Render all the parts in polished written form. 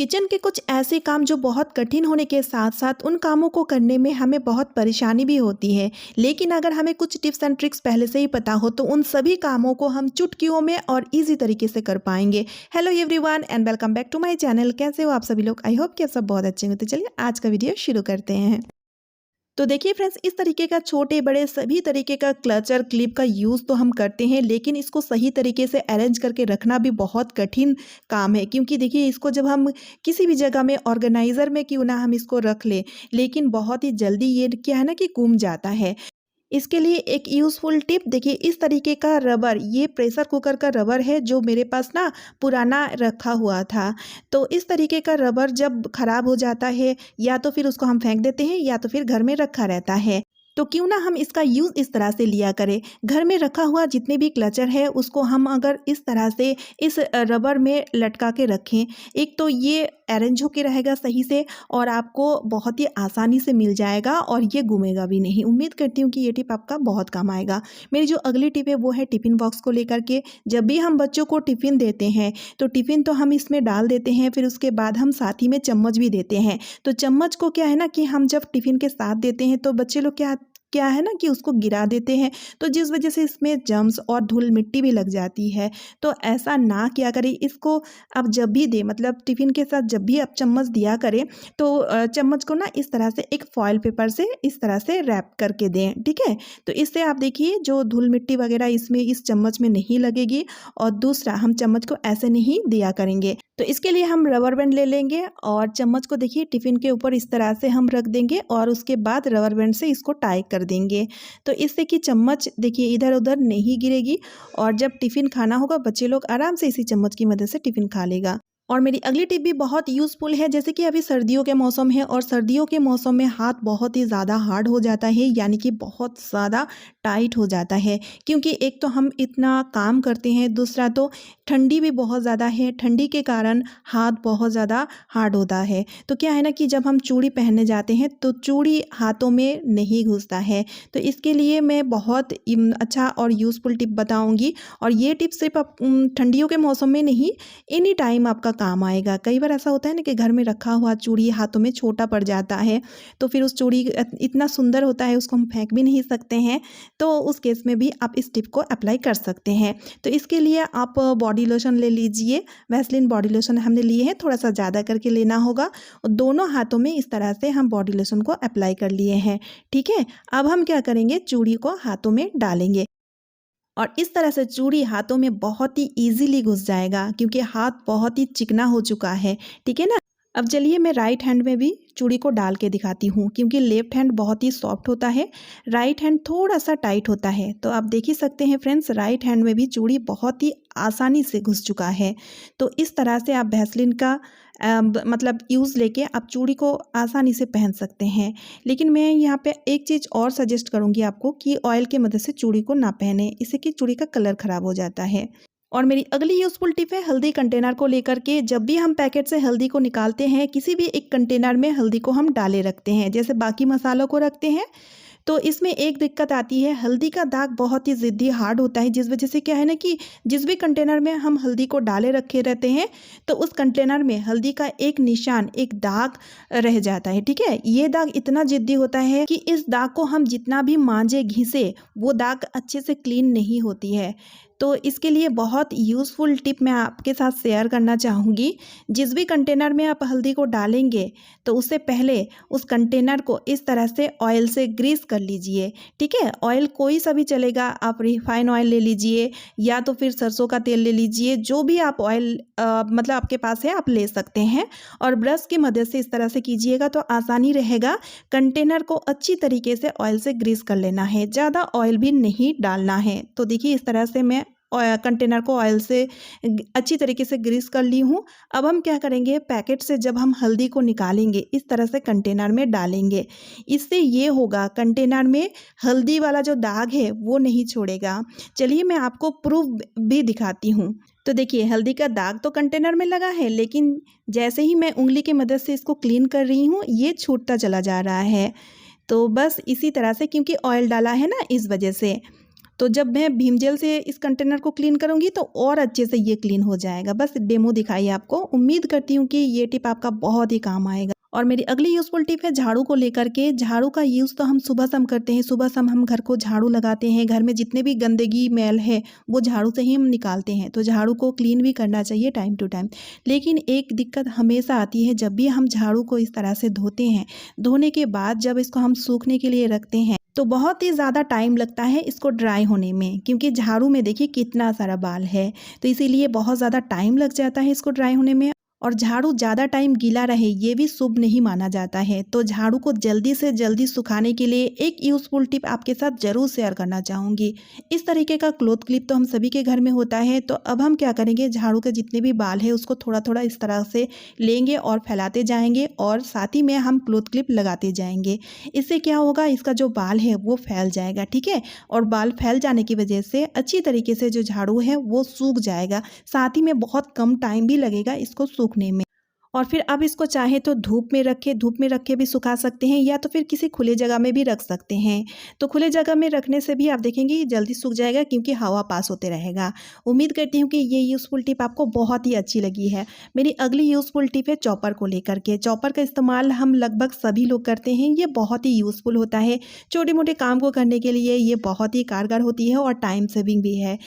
Kitchen के कुछ ऐसे काम जो बहुत कठिन होने के साथ साथ उन कामों को करने में हमें बहुत परेशानी भी होती है, लेकिन अगर हमें कुछ टिप्स एंड ट्रिक्स पहले से ही पता हो तो उन सभी कामों को हम चुटकियों में और इजी तरीके से कर पाएंगे। Hello everyone and welcome back to my channel. कैसे हो आप सभी लोग? आई होप कि आप सब बहुत अच्छे होंगे। तो चलिए आज का वीडियो शुरू करते हैं। तो देखिए फ्रेंड्स, इस तरीके का छोटे बड़े सभी तरीके का क्लचर क्लिप का यूज़ तो हम करते हैं, लेकिन इसको सही तरीके से अरेंज करके रखना भी बहुत कठिन काम है। क्योंकि देखिए, इसको जब हम किसी भी जगह में ऑर्गेनाइज़र में क्यों ना हम इसको रख लें, लेकिन बहुत ही जल्दी ये क्या है ना कि गुम जाता है। इसके लिए एक यूज़फुल टिप देखिए, इस तरीके का रबर, ये प्रेशर कुकर का रबर है जो मेरे पास ना पुराना रखा हुआ था। तो इस तरीके का रबर जब ख़राब हो जाता है, या तो फिर उसको हम फेंक देते हैं या तो फिर घर में रखा रहता है। तो क्यों ना हम इसका यूज़ इस तरह से लिया करें। घर में रखा हुआ जितने भी क्लचर है उसको हम अगर इस तरह से इस रबर में लटका के रखें, एक तो ये अरेंज होके रहेगा सही से और आपको बहुत ही आसानी से मिल जाएगा और ये घूमेगा भी नहीं। उम्मीद करती हूँ कि ये टिप आपका बहुत काम आएगा। मेरी जो अगली टिप है वो है टिफ़िन बॉक्स को लेकर के। जब भी हम बच्चों को टिफ़िन देते हैं तो टिफ़िन तो हम इसमें डाल देते हैं, फिर उसके बाद हम साथ ही में चम्मच भी देते हैं। तो चम्मच को क्या है ना कि हम जब टिफ़िन के साथ देते हैं तो बच्चे लोग क्या क्या है ना कि उसको गिरा देते हैं, तो जिस वजह से इसमें जर्म्स और धूल मिट्टी भी लग जाती है। तो ऐसा ना किया करें। इसको आप जब भी दें, मतलब टिफ़िन के साथ जब भी आप चम्मच दिया करें तो चम्मच को ना इस तरह से एक फॉयल पेपर से इस तरह से रैप करके दें, ठीक है। तो इससे आप देखिए जो धूल मिट्टी वगैरह इसमें इस चम्मच में नहीं लगेगी। और दूसरा, हम चम्मच को ऐसे नहीं दिया करेंगे। तो इसके लिए हम रबर बैंड ले लेंगे और चम्मच को देखिए टिफ़िन के ऊपर इस तरह से हम रख देंगे और उसके बाद रबर बैंड से इसको टाई कर देंगे। तो इससे कि चम्मच देखिए इधर उधर नहीं गिरेगी और जब टिफ़िन खाना होगा बच्चे लोग आराम से इसी चम्मच की मदद से टिफ़िन खा लेगा। और मेरी अगली टिप भी बहुत यूज़फुल है। जैसे कि अभी सर्दियों के मौसम है और सर्दियों के मौसम में हाथ बहुत ही ज़्यादा हार्ड हो जाता है, यानी कि बहुत ज़्यादा टाइट हो जाता है। क्योंकि एक तो हम इतना काम करते हैं, दूसरा तो ठंडी भी बहुत ज़्यादा है। ठंडी के कारण हाथ बहुत ज़्यादा हार्ड होता है। तो क्या है ना कि जब हम चूड़ी पहनने जाते हैं तो चूड़ी हाथों में नहीं घुसता है। तो इसके लिए मैं बहुत अच्छा और यूज़फुल टिप बताऊंगी। और ये टिप सिर्फ आप ठंडियों के मौसम में नहीं, एनी टाइम आपका काम आएगा। कई बार ऐसा होता है ना कि घर में रखा हुआ चूड़ी हाथों में छोटा पड़ जाता है, तो फिर उस चूड़ी इतना सुंदर होता है उसको हम फेंक भी नहीं सकते हैं। तो उस केस में भी आप इस टिप को अप्लाई कर सकते हैं। तो इसके लिए आप बॉडी लोशन ले लीजिए। वैसलीन बॉडी लोशन हमने लिए हैं, थोड़ा सा ज़्यादा करके लेना होगा। और दोनों हाथों में इस तरह से हम बॉडी लोशन को अप्लाई कर लिए हैं, ठीक है। अब हम क्या करेंगे, चूड़ी को हाथों में डालेंगे और इस तरह से चूड़ी हाथों में बहुत ही ईज़िली घुस जाएगा, क्योंकि हाथ बहुत ही चिकना हो चुका है, ठीक है ना। अब चलिए मैं राइट हैंड में भी चूड़ी को डाल के दिखाती हूँ, क्योंकि लेफ्ट हैंड बहुत ही सॉफ्ट होता है, राइट हैंड थोड़ा सा टाइट होता है। तो आप देख ही सकते हैं फ्रेंड्स, राइट हैंड में भी चूड़ी बहुत ही आसानी से घुस चुका है। तो इस तरह से आप वैसलीन का मतलब यूज़ लेके आप चूड़ी को आसानी से पहन सकते हैं। लेकिन मैं यहाँ पे एक चीज़ और सजेस्ट करूँगी आपको कि ऑयल की मदद से चूड़ी को ना पहने, इससे कि चूड़ी का कलर ख़राब हो जाता है। और मेरी अगली यूज़फुल टिप है हल्दी कंटेनर को लेकर के। जब भी हम पैकेट से हल्दी को निकालते हैं, किसी भी एक कंटेनर में हल्दी को हम डाले रखते हैं, जैसे बाकी मसालों को रखते हैं। तो इसमें एक दिक्कत आती है, हल्दी का दाग बहुत ही ज़िद्दी हार्ड होता है, जिस वजह से क्या है ना कि जिस भी कंटेनर में हम हल्दी को डाले रखे रहते हैं तो उस कंटेनर में हल्दी का एक निशान, एक दाग रह जाता है, ठीक है। ये दाग इतना ज़िद्दी होता है कि इस दाग को हम जितना भी मांजे घिसे वो दाग अच्छे से क्लीन नहीं होती है। तो इसके लिए बहुत यूज़फुल टिप मैं आपके साथ शेयर करना चाहूँगी। जिस भी कंटेनर में आप हल्दी को डालेंगे तो उससे पहले उस कंटेनर को इस तरह से ऑयल से ग्रीस कर लीजिए, ठीक है। ऑयल कोई सा भी चलेगा, आप रिफाइन ऑयल ले लीजिए या तो फिर सरसों का तेल ले लीजिए, जो भी आप ऑयल मतलब आपके पास है आप ले सकते हैं। और ब्रश की मदद से इस तरह से कीजिएगा तो आसानी रहेगा। कंटेनर को अच्छी तरीके से ऑयल से ग्रीस कर लेना है, ज़्यादा ऑयल भी नहीं डालना है। तो देखिए इस तरह से मैं कंटेनर को ऑयल से अच्छी तरीके से ग्रीस कर ली हूँ। अब हम क्या करेंगे, पैकेट से जब हम हल्दी को निकालेंगे इस तरह से कंटेनर में डालेंगे। इससे ये होगा, कंटेनर में हल्दी वाला जो दाग है वो नहीं छोड़ेगा। चलिए मैं आपको प्रूफ भी दिखाती हूँ। तो देखिए हल्दी का दाग तो कंटेनर में लगा है, लेकिन जैसे ही मैं उंगली की मदद से इसको क्लीन कर रही हूँ ये छूटता चला जा रहा है। तो बस इसी तरह से, क्योंकि ऑयल डाला है ना इस वजह से। तो जब मैं भीम जेल से इस कंटेनर को क्लीन करूँगी तो और अच्छे से ये क्लीन हो जाएगा। बस डेमो दिखाई आपको। उम्मीद करती हूँ कि ये टिप आपका बहुत ही काम आएगा। और मेरी अगली यूज़फुल टिप है झाड़ू को लेकर के। झाड़ू का यूज़ तो हम सुबह-शाम करते हैं। सुबह-शाम हम घर को झाड़ू लगाते हैं। घर में जितने भी गंदगी, मैल है वो झाड़ू से ही हम निकालते हैं। तो झाड़ू को क्लीन भी करना चाहिए टाइम टू टाइम। लेकिन एक दिक्कत हमेशा आती है जब भी हम झाड़ू को इस तरह से धोते हैं। धोने के बाद जब इसको हम सूखने के लिए रखते हैं तो बहुत ही ज़्यादा टाइम लगता है इसको ड्राई होने में, क्योंकि झाड़ू में देखिए कितना सारा बाल है। तो इसीलिए बहुत ज़्यादा टाइम लग जाता है इसको ड्राई होने में। और झाड़ू ज़्यादा टाइम गीला रहे ये भी शुभ नहीं माना जाता है। तो झाड़ू को जल्दी से जल्दी सुखाने के लिए एक यूज़फुल टिप आपके साथ ज़रूर शेयर करना चाहूँगी। इस तरीके का क्लॉथ क्लिप तो हम सभी के घर में होता है। तो अब हम क्या करेंगे, झाड़ू के जितने भी बाल है उसको थोड़ा थोड़ा इस तरह से लेंगे और फैलाते जाएंगे और साथ ही में हम क्लॉथ क्लिप लगाते जाएंगे। इससे क्या होगा, इसका जो बाल है वो फैल जाएगा, ठीक है। और बाल फैल जाने की वजह से अच्छी तरीके से जो झाड़ू है वो सूख जाएगा। साथ ही में बहुत कम टाइम भी लगेगा इसको सूखने में। और फिर अब इसको चाहे तो धूप में रख के भी सुखा सकते हैं, या तो फिर किसी खुले जगह में भी रख सकते हैं। तो खुले जगह में रखने से भी आप देखेंगे ये जल्दी सूख जाएगा, क्योंकि हवा पास होते रहेगा। उम्मीद करती हूँ कि ये यूज़फुल टिप आपको बहुत ही अच्छी लगी है। मेरी अगली यूज़फुल टिप है चॉपर को लेकर के। चॉपर का इस्तेमाल हम लगभग सभी लोग करते हैं। ये बहुत ही यूज़फुल होता है। छोटे मोटे काम को करने के लिए ये बहुत ही कारगर होती है और टाइम सेविंग भी है।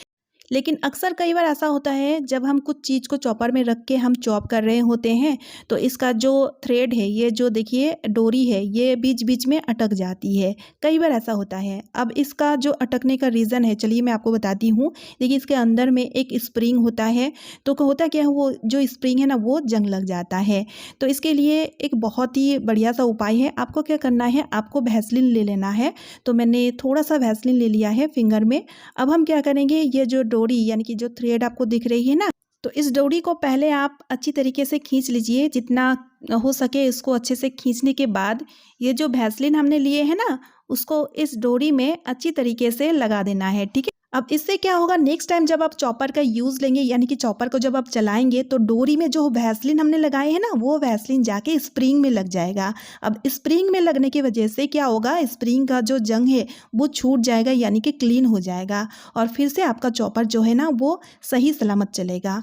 लेकिन अक्सर कई बार ऐसा होता है जब हम कुछ चीज़ को चॉपर में रख के हम चॉप कर रहे होते हैं तो इसका जो थ्रेड है, ये जो देखिए डोरी है, ये बीच बीच में अटक जाती है। कई बार ऐसा होता है। अब इसका जो अटकने का रीज़न है, चलिए मैं आपको बताती हूँ। देखिए इसके अंदर में एक स्प्रिंग होता है। तो होता क्या है, वो जो स्प्रिंग है ना वो जंग लग जाता है। तो इसके लिए एक बहुत ही बढ़िया सा उपाय है। आपको क्या करना है, आपको वैसलीन ले लेना है। तो मैंने थोड़ा सा वैसलीन ले लिया है फिंगर में। अब हम क्या करेंगे, ये जो डोरी यानी कि जो थ्रेड आपको दिख रही है ना, तो इस डोरी को पहले आप अच्छी तरीके से खींच लीजिए। जितना हो सके इसको अच्छे से खींचने के बाद ये जो वैसलीन हमने लिए है ना, उसको इस डोरी में अच्छी तरीके से लगा देना है, ठीक है। अब इससे क्या होगा, नेक्स्ट टाइम जब आप चॉपर का यूज़ लेंगे, यानी कि चॉपर को जब आप चलाएंगे तो डोरी में जो वैसलीन हमने लगाए हैं ना, वो वैसलीन जाके स्प्रिंग में लग जाएगा। अब स्प्रिंग में लगने की वजह से क्या होगा, स्प्रिंग का जो जंग है वो छूट जाएगा, यानी कि क्लीन हो जाएगा। और फिर से आपका चॉपर जो है ना वो सही सलामत चलेगा।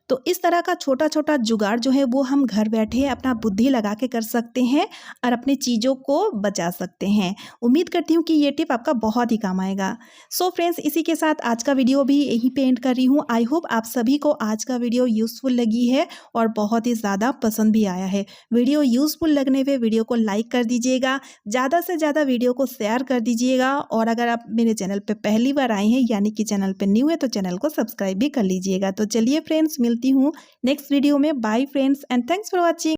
तो इस तरह का छोटा छोटा जुगाड़ जो है वो हम घर बैठे अपना बुद्धि लगा के कर सकते हैं और अपनी चीज़ों को बचा सकते हैं। उम्मीद करती हूँ कि ये टिप आपका बहुत ही काम आएगा। सो फ्रेंड्स, इसी के साथ आज का वीडियो भी यहीं पे एंड कर रही हूँ। आई होप आप सभी को आज का वीडियो यूज़फुल लगी है और बहुत ही ज़्यादा पसंद भी आया है। वीडियो यूज़फुल लगने पे वीडियो को लाइक कर दीजिएगा, ज़्यादा से ज़्यादा वीडियो को शेयर कर दीजिएगा। और अगर आप मेरे चैनल पर पहली बार आए हैं, यानी कि चैनल पर न्यू है, तो चैनल को सब्सक्राइब भी कर लीजिएगा। तो चलिए फ्रेंड्स, मिलती हूँ नेक्स्ट वीडियो में। Bye friends and thanks for watching.